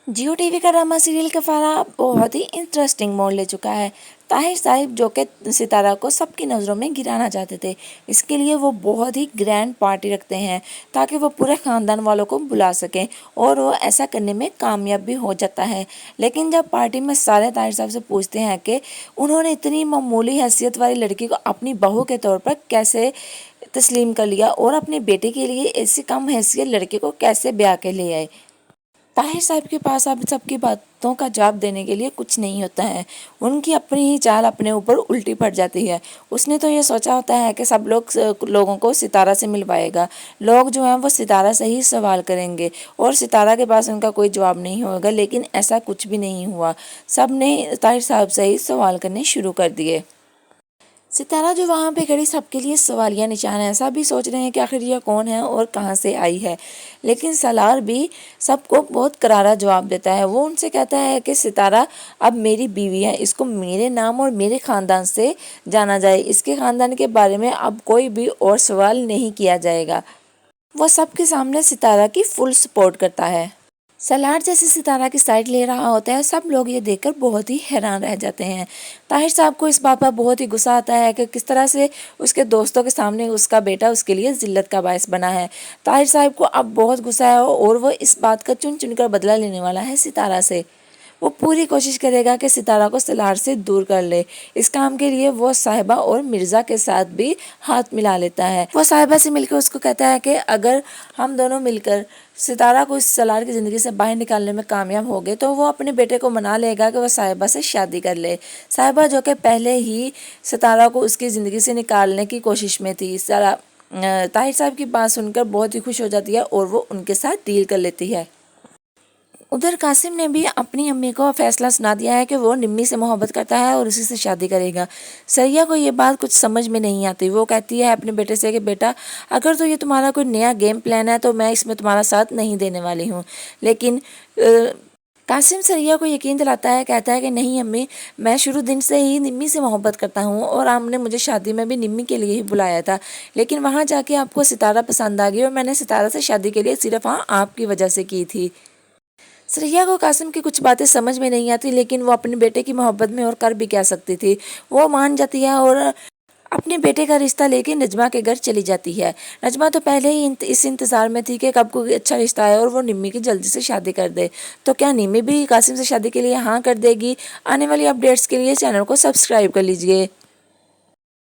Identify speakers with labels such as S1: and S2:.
S1: जियो TV का drama serial कफारा बहुत ही interesting मोड़ ले चुका है। ताहिर साहिब जो कि सितारा को सबकी नज़रों में गिराना चाहते थे, इसके लिए वो बहुत ही ग्रैंड पार्टी रखते हैं ताकि वो पूरे ख़ानदान वालों को बुला सकें, और वो ऐसा करने में कामयाब भी हो जाता है। लेकिन जब पार्टी में सारे ताहिर साहब से पूछते हैं कि उन्होंने इतनी मामूली हैसियत वाली लड़की को अपनी बहू के तौर पर कैसे तस्लीम कर लिया और अपने बेटे के लिए ऐसी कम हैसियत लड़के को कैसे ब्याह के ले आए। ताहिर साहब के पास अब सबकी बातों का जवाब देने के लिए कुछ नहीं होता है। उनकी अपनी ही चाल अपने ऊपर उल्टी पड़ जाती है। उसने तो ये सोचा होता है कि सब लोगों को सितारा से मिलवाएगा। लोग जो हैं वो सितारा से ही सवाल करेंगे और सितारा के पास उनका कोई जवाब नहीं होगा, लेकिन ऐसा कुछ भी नहीं हुआ। सब ने ताहिर साहब से ही सवाल करने शुरू कर दिए। सितारा जो वहाँ पे खड़ी सबके लिए सवालिया निशान है। सब भी सोच रहे हैं कि आखिर यह कौन है और कहाँ से आई है। लेकिन सलार भी सबको बहुत करारा जवाब देता है। वो उनसे कहता है कि सितारा अब मेरी बीवी है, इसको मेरे नाम और मेरे ख़ानदान से जाना जाए। इसके ख़ानदान के बारे में अब कोई भी और सवाल नहीं किया जाएगा। वह सबके सामने सितारा की फुल सपोर्ट करता है। सलार जैसे सितारा की साइड ले रहा होता है। सब लोग ये देखकर बहुत ही हैरान रह जाते हैं। ताहिर साहब को इस बात पर बहुत ही गुस्सा आता है कि किस तरह से उसके दोस्तों के सामने उसका बेटा उसके लिए जिल्लत का बायस बना है। ताहिर साहब को अब बहुत गुस्सा है और वो इस बात का चुन चुन कर बदला लेने वाला है सितारा से। वो पूरी कोशिश करेगा कि सितारा को सलार से दूर कर ले। इस काम के लिए वो साहिबा और मिर्ज़ा के साथ भी हाथ मिला लेता है। वो साहिबा से मिलकर उसको कहता है कि अगर हम दोनों मिलकर सितारा को इस सलार की ज़िंदगी से बाहर निकालने में कामयाब हो गए तो वो अपने बेटे को मना लेगा कि वो साहिबा से शादी कर ले। साहिबा जो कि पहले ही सितारा को उसकी ज़िंदगी से निकालने की कोशिश में थी, ताहिर साहब की बात सुनकर बहुत ही खुश हो जाती है और वो उनके साथ डील कर लेती है। उधर कासिम ने भी अपनी अम्मी को फैसला सुना दिया है कि वो निम्मी से मोहब्बत करता है और उसी से शादी करेगा। सरिया को ये बात कुछ समझ में नहीं आती। वो कहती है अपने बेटे से कि बेटा, अगर तो ये तुम्हारा कोई नया गेम प्लान है तो मैं इसमें तुम्हारा साथ नहीं देने वाली हूँ। लेकिन कासिम सरिया को यकीन दिलाता है, कहता है कि नहीं अम्मी, मैं शुरू दिन से ही निम्मी से मोहब्बत करता हूँ और आपने मुझे शादी में भी निम्मी के लिए ही बुलाया था, लेकिन वहाँ जाके आपको सितारा पसंद आ गई और मैंने सितारा से शादी के लिए सिर्फ आपकी वजह से की थी। सरैया को कासिम की कुछ बातें समझ में नहीं आती, लेकिन वो अपने बेटे की मोहब्बत में और कर भी क्या सकती थी। वो मान जाती है और अपने बेटे का रिश्ता लेके नजमा के घर चली जाती है। नजमा तो पहले ही इस इंतज़ार में थी कि कब कोई अच्छा रिश्ता आए और वो निम्मी की जल्दी से शादी कर दे। तो क्या निम्मी भी कासिम से शादी के लिए हाँ कर देगी? आने वाली अपडेट्स के लिए चैनल को सब्सक्राइब कर लीजिए।